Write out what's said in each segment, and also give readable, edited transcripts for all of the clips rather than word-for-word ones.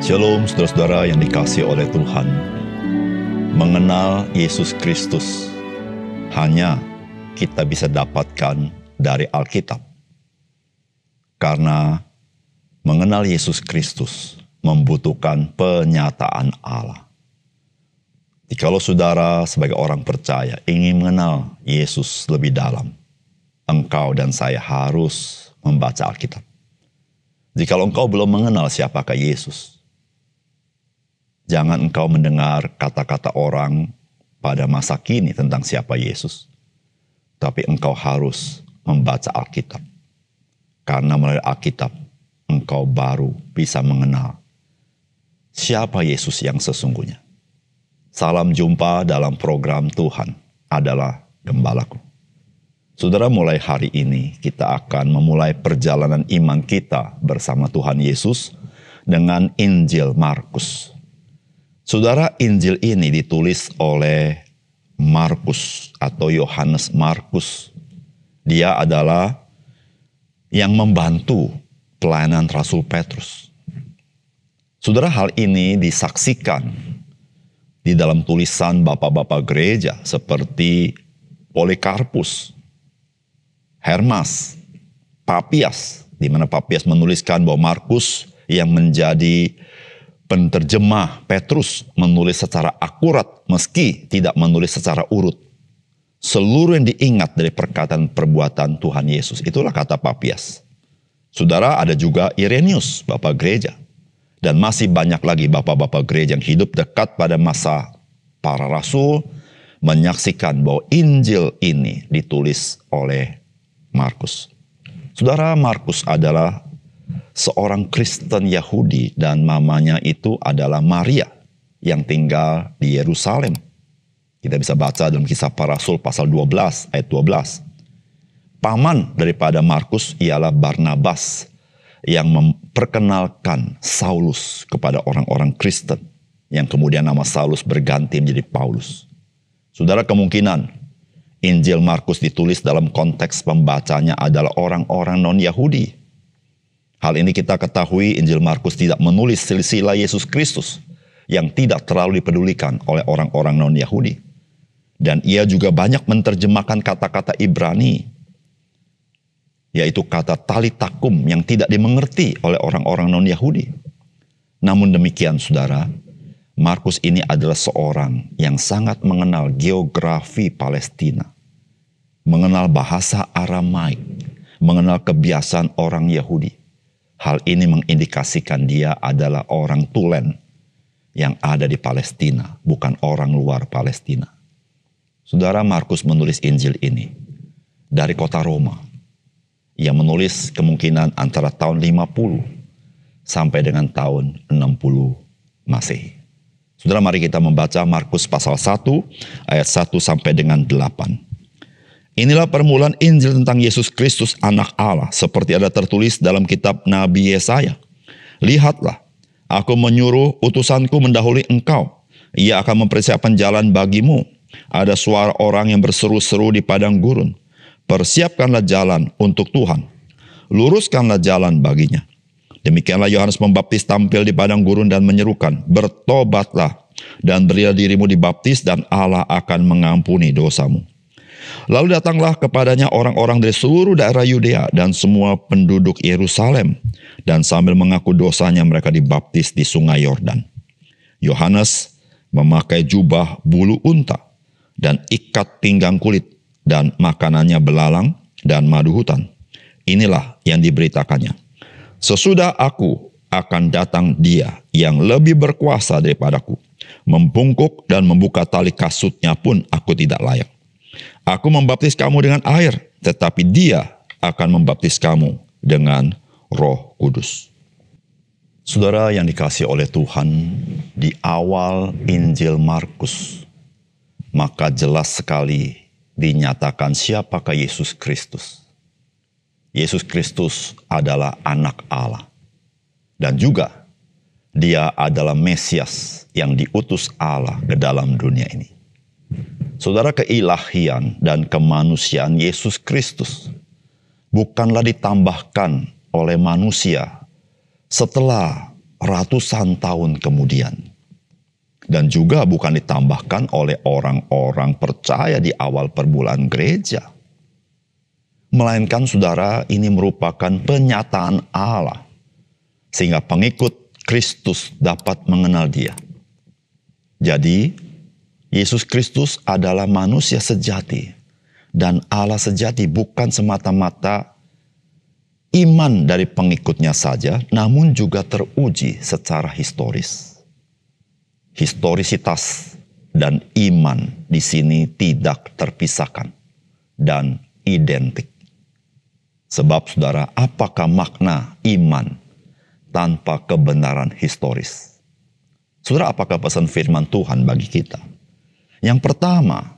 Shalom saudara-saudara yang dikasihi oleh Tuhan. Mengenal Yesus Kristus hanya kita bisa dapatkan dari Alkitab. Karena mengenal Yesus Kristus membutuhkan penyataan Allah. Jikalau saudara sebagai orang percaya ingin mengenal Yesus lebih dalam, engkau dan saya harus membaca Alkitab. Jikalau engkau belum mengenal siapakah Yesus, jangan engkau mendengar kata-kata orang pada masa kini tentang siapa Yesus. Tapi engkau harus membaca Alkitab. Karena melalui Alkitab, engkau baru bisa mengenal siapa Yesus yang sesungguhnya. Salam jumpa dalam program Tuhan adalah Gembalaku. Saudara, mulai hari ini kita akan memulai perjalanan iman kita bersama Tuhan Yesus dengan Injil Markus. Saudara, Injil ini ditulis oleh Markus atau Yohanes Markus. Dia adalah yang membantu pelayanan Rasul Petrus. Saudara, hal ini disaksikan di dalam tulisan bapak-bapak gereja seperti Polikarpus, Hermas, Papias, di mana Papias menuliskan bahwa Markus yang menjadi penterjemah Petrus menulis secara akurat meski tidak menulis secara urut. Seluruh yang diingat dari perkataan perbuatan Tuhan Yesus, itulah kata Papias. Saudara, ada juga Irenaeus, bapak gereja. Dan masih banyak lagi bapak-bapak gereja yang hidup dekat pada masa para rasul menyaksikan bahwa Injil ini ditulis oleh Markus. Saudara, Markus adalah seorang Kristen Yahudi dan mamanya itu adalah Maria yang tinggal di Yerusalem. Kita bisa baca dalam Kisah Para Rasul pasal 12 ayat 12. Paman daripada Markus ialah Barnabas yang memperkenalkan Saulus kepada orang-orang Kristen yang kemudian nama Saulus berganti menjadi Paulus. Saudara, kemungkinan Injil Markus ditulis dalam konteks pembacanya adalah orang-orang non-Yahudi. Hal ini kita ketahui Injil Markus tidak menulis silsilah Yesus Kristus yang tidak terlalu dipedulikan oleh orang-orang non-Yahudi. Dan ia juga banyak menerjemahkan kata-kata Ibrani, yaitu kata talitakum yang tidak dimengerti oleh orang-orang non-Yahudi. Namun demikian saudara, Markus ini adalah seorang yang sangat mengenal geografi Palestina, mengenal bahasa Aramaik, mengenal kebiasaan orang Yahudi. Hal ini mengindikasikan dia adalah orang tulen yang ada di Palestina, bukan orang luar Palestina. Saudara, Markus menulis Injil ini dari kota Roma. Ia menulis kemungkinan antara tahun 50 sampai dengan tahun 60 Masehi. Saudara, mari kita membaca Markus pasal 1 ayat 1 sampai dengan 8. Inilah permulaan Injil tentang Yesus Kristus anak Allah, seperti ada tertulis dalam kitab Nabi Yesaya. Lihatlah, aku menyuruh utusanku mendahului engkau. Ia akan mempersiapkan jalan bagimu. Ada suara orang yang berseru-seru di padang gurun. Persiapkanlah jalan untuk Tuhan. Luruskanlah jalan baginya. Demikianlah Yohanes Pembaptis tampil di padang gurun dan menyerukan, bertobatlah dan berilah dirimu dibaptis dan Allah akan mengampuni dosamu. Lalu datanglah kepadanya orang-orang dari seluruh daerah Yudea dan semua penduduk Yerusalem, dan sambil mengaku dosanya mereka dibaptis di sungai Yordan. Yohanes memakai jubah bulu unta dan ikat pinggang kulit, dan makanannya belalang dan madu hutan. Inilah yang diberitakannya. Sesudah aku akan datang dia yang lebih berkuasa daripadaku. Membungkuk dan membuka tali kasutnya pun aku tidak layak. Aku membaptis kamu dengan air, tetapi dia akan membaptis kamu dengan Roh Kudus. Saudara yang dikasihi oleh Tuhan, di awal Injil Markus, maka jelas sekali dinyatakan siapakah Yesus Kristus. Yesus Kristus adalah anak Allah. Dan juga dia adalah Mesias yang diutus Allah ke dalam dunia ini. Saudara, keilahian dan kemanusiaan Yesus Kristus bukanlah ditambahkan oleh manusia setelah ratusan tahun kemudian. Dan juga bukan ditambahkan oleh orang-orang percaya di awal permulaan gereja. Melainkan saudara, ini merupakan penyataan Allah. Sehingga pengikut Kristus dapat mengenal Dia. Jadi, Yesus Kristus adalah manusia sejati. Dan Allah sejati bukan semata-mata iman dari pengikutnya saja, namun juga teruji secara historis. Historisitas dan iman di sini tidak terpisahkan dan identik. Sebab saudara, apakah makna iman tanpa kebenaran historis? Saudara, apakah pesan firman Tuhan bagi kita? Yang pertama,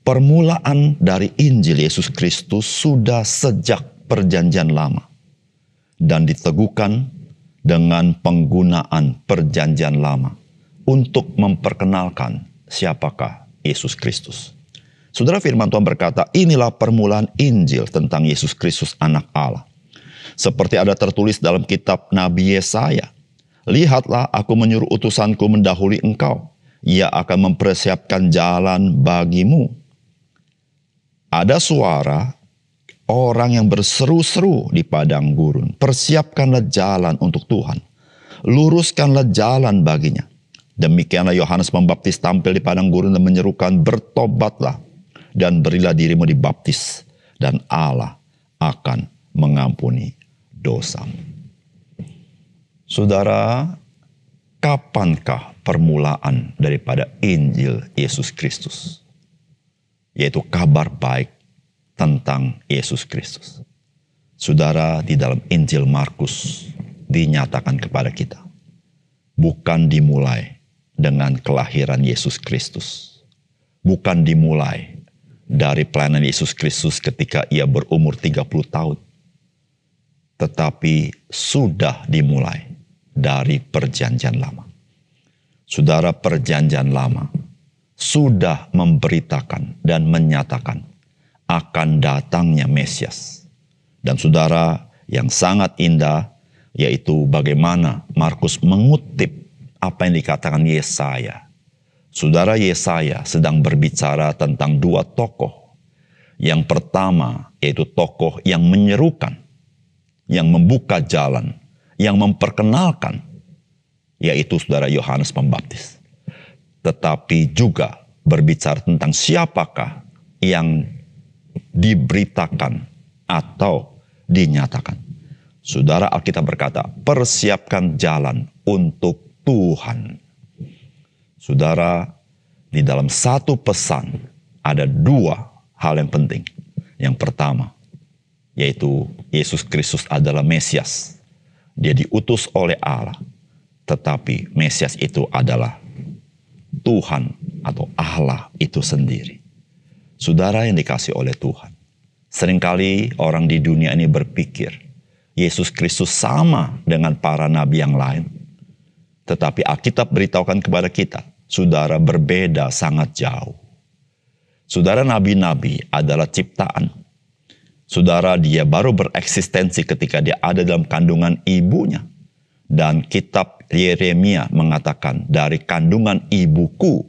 permulaan dari Injil Yesus Kristus sudah sejak Perjanjian Lama dan diteguhkan dengan penggunaan Perjanjian Lama untuk memperkenalkan siapakah Yesus Kristus. Saudara, firman Tuhan berkata, inilah permulaan Injil tentang Yesus Kristus anak Allah. Seperti ada tertulis dalam kitab Nabi Yesaya, lihatlah aku menyuruh utusanku mendahului engkau. Ia akan mempersiapkan jalan bagimu. Ada suara orang yang berseru-seru di padang gurun. Persiapkanlah jalan untuk Tuhan. Luruskanlah jalan baginya. Demikianlah Yohanes Pembaptis tampil di padang gurun dan menyerukan, bertobatlah dan berilah dirimu dibaptis, dan Allah akan mengampuni dosamu. Saudara, kapankah permulaan daripada Injil Yesus Kristus? Yaitu kabar baik tentang Yesus Kristus. Saudara, di dalam Injil Markus dinyatakan kepada kita, bukan dimulai dengan kelahiran Yesus Kristus. Bukan dimulai dari pelayanan Yesus Kristus ketika ia berumur 30 tahun. Tetapi sudah dimulai dari Perjanjian Lama. Saudara, Perjanjian Lama sudah memberitakan dan menyatakan akan datangnya Mesias. Dan saudara, yang sangat indah yaitu bagaimana Markus mengutip apa yang dikatakan Yesaya. Saudara, Yesaya sedang berbicara tentang dua tokoh. Yang pertama yaitu tokoh yang menyerukan, yang membuka jalan, yang memperkenalkan, yaitu saudara Yohanes Pembaptis. Tetapi juga berbicara tentang siapakah yang diberitakan atau dinyatakan. Saudara, Alkitab berkata, persiapkan jalan untuk Tuhan. Saudara, di dalam satu pesan ada dua hal yang penting. Yang pertama, yaitu Yesus Kristus adalah Mesias. Dia diutus oleh Allah. Tetapi Mesias itu adalah Tuhan atau Allah itu sendiri. Saudara yang dikasih oleh Tuhan. Seringkali orang di dunia ini berpikir, Yesus Kristus sama dengan para nabi yang lain. Tetapi Alkitab beritahukan kepada kita, saudara, berbeda sangat jauh. Saudara, nabi-nabi adalah ciptaan. Saudara, dia baru bereksistensi ketika dia ada dalam kandungan ibunya. Dan kitab Yeremia mengatakan, dari kandungan ibuku,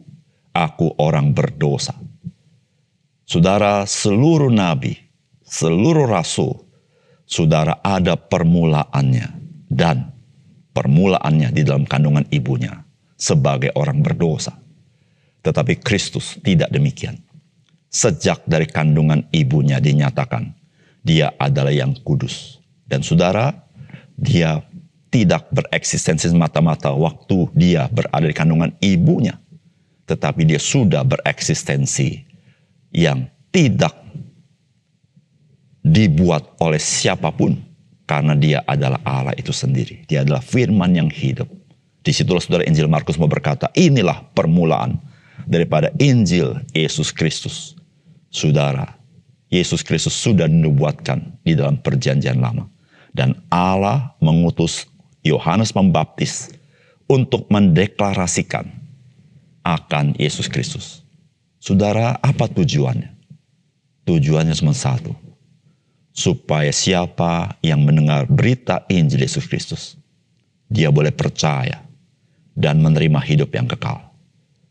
aku orang berdosa. Saudara, seluruh nabi, seluruh rasul, saudara, ada permulaannya. Dan permulaannya di dalam kandungan ibunya sebagai orang berdosa. Tetapi Kristus tidak demikian. Sejak dari kandungan ibunya dinyatakan, dia adalah yang kudus. Dan saudara, dia tidak bereksistensi semata-mata waktu dia berada di kandungan ibunya. Tetapi dia sudah bereksistensi yang tidak dibuat oleh siapapun. Karena dia adalah Allah itu sendiri. Dia adalah firman yang hidup. Disitulah saudara Injil Markus mau berkata, inilah permulaan daripada Injil Yesus Kristus. Saudara, Yesus Kristus sudah dinubuatkan di dalam Perjanjian Lama. Dan Allah mengutus Yohanes Pembaptis untuk mendeklarasikan akan Yesus Kristus. Saudara, apa tujuannya? Tujuannya cuma satu. Supaya siapa yang mendengar berita Injil Yesus Kristus dia boleh percaya dan menerima hidup yang kekal.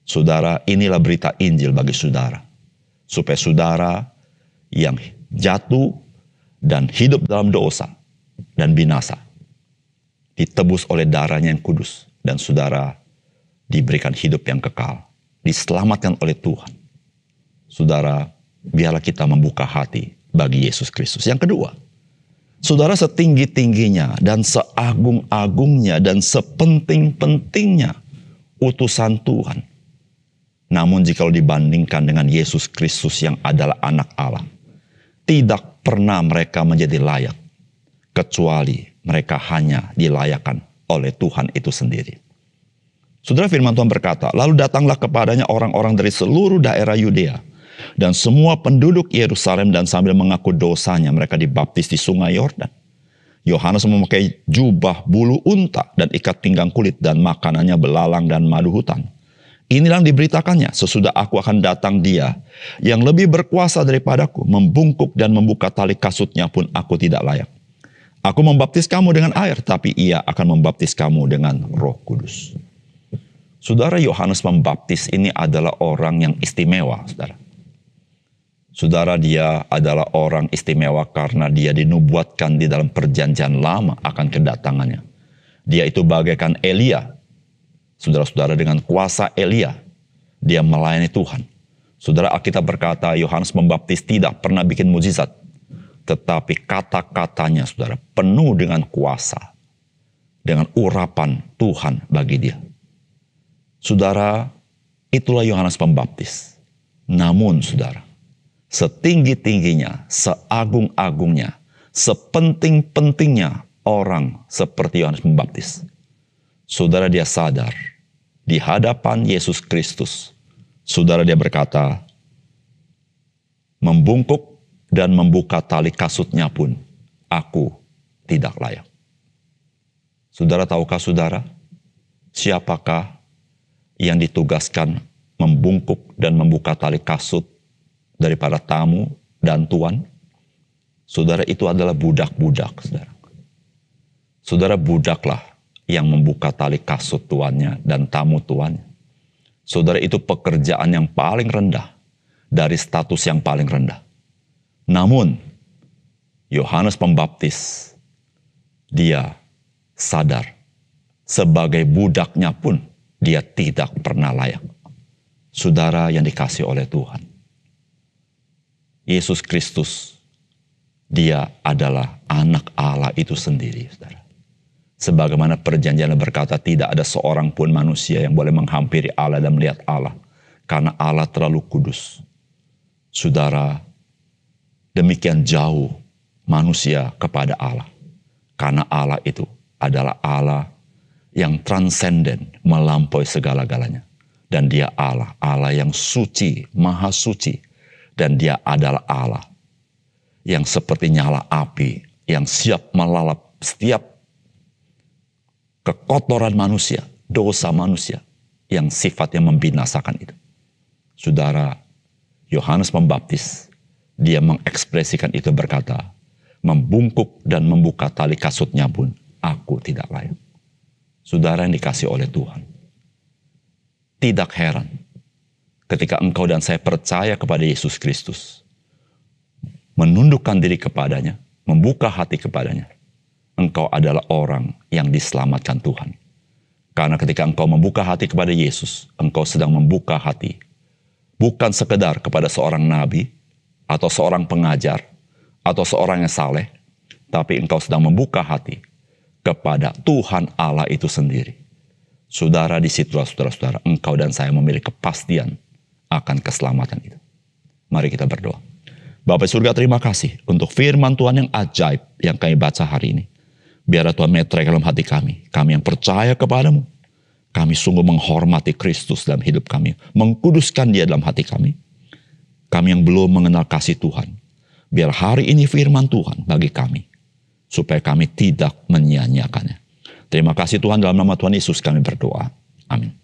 Saudara, inilah berita Injil bagi saudara. Supaya saudara yang jatuh dan hidup dalam dosa dan binasa, ditebus oleh darahnya yang kudus. Dan saudara diberikan hidup yang kekal. Diselamatkan oleh Tuhan. Saudara, biarlah kita membuka hati bagi Yesus Kristus. Yang kedua, saudara, setinggi-tingginya dan seagung-agungnya dan sepenting-pentingnya utusan Tuhan. Namun jika dibandingkan dengan Yesus Kristus yang adalah anak Allah, tidak pernah mereka menjadi layak, kecuali mereka hanya dilayakkan oleh Tuhan itu sendiri. Saudara, firman Tuhan berkata, lalu datanglah kepadanya orang-orang dari seluruh daerah Yudea dan semua penduduk Yerusalem, dan sambil mengaku dosanya mereka dibaptis di sungai Yordan. Yohanes memakai jubah bulu unta dan ikat pinggang kulit, dan makanannya belalang dan madu hutan. Inilah yang diberitakannya, sesudah aku akan datang dia yang lebih berkuasa daripadaku, membungkuk dan membuka tali kasutnya pun aku tidak layak. Aku membaptis kamu dengan air, tapi ia akan membaptis kamu dengan Roh Kudus. Saudara, Yohanes Pembaptis ini adalah orang yang istimewa, saudara. Saudara, dia adalah orang istimewa karena dia dinubuatkan di dalam perjanjian lama akan kedatangannya. Dia itu bagaikan Elia. Saudara-saudara, dengan kuasa Elia, dia melayani Tuhan. Saudara, Alkitab berkata Yohanes Pembaptis tidak pernah bikin mujizat, tetapi kata-katanya, saudara, penuh dengan kuasa, dengan urapan Tuhan bagi dia. Saudara, itulah Yohanes Pembaptis. Namun, saudara, setinggi-tingginya, seagung-agungnya, sepenting-pentingnya orang seperti Yohanes Pembaptis, saudara, dia sadar di hadapan Yesus Kristus. Saudara, dia berkata, membungkuk dan membuka tali kasutnya pun aku tidak layak. Saudara, tahukah saudara, siapakah yang ditugaskan membungkuk dan membuka tali kasut daripada tamu dan tuan? Saudara, itu adalah budak-budak, saudara. Saudara, budaklah yang membuka tali kasut tuannya dan tamu tuannya. Saudara, itu pekerjaan yang paling rendah dari status yang paling rendah. Namun, Yohanes Pembaptis, dia sadar sebagai budaknya pun dia tidak pernah layak. Saudara yang dikasihi oleh Tuhan, Yesus Kristus, dia adalah anak Allah itu sendiri, saudara. Sebagaimana perjanjian berkata, tidak ada seorang pun manusia yang boleh menghampiri Allah dan melihat Allah, karena Allah terlalu kudus. Saudara, demikian jauh manusia kepada Allah, karena Allah itu adalah Allah yang transenden, melampaui segala-galanya. Dan dia Allah, Allah yang suci, maha suci. Dan dia adalah Allah yang seperti nyala api, yang siap melalap setiap kekotoran manusia, dosa manusia, yang sifatnya membinasakan itu. Saudara, Yohanes Pembaptis, dia mengekspresikan itu berkata, membungkuk dan membuka tali kasutnya pun aku tidak layak. Saudara yang dikasihi oleh Tuhan, tidak heran ketika engkau dan saya percaya kepada Yesus Kristus, menundukkan diri kepadanya, membuka hati kepadanya, engkau adalah orang yang diselamatkan Tuhan. Karena ketika engkau membuka hati kepada Yesus, engkau sedang membuka hati bukan sekedar kepada seorang nabi, atau seorang pengajar, atau seorang yang saleh, tapi engkau sedang membuka hati kepada Tuhan Allah itu sendiri. Saudara, disitulah saudara-saudara, engkau dan saya memiliki kepastian akan keselamatan itu. Mari kita berdoa. Bapa surga, terima kasih untuk firman Tuhan yang ajaib yang kami baca hari ini. Biarlah Tuhan meteraikan dalam hati kami yang percaya kepadamu. Kami sungguh menghormati Kristus dalam hidup kami, mengkuduskan dia dalam hati kami. Kami yang belum mengenal kasih Tuhan, biar hari ini firman Tuhan bagi kami, supaya kami tidak menyia-nyiakannya. Terima kasih Tuhan, dalam nama Tuhan Yesus kami berdoa. Amin.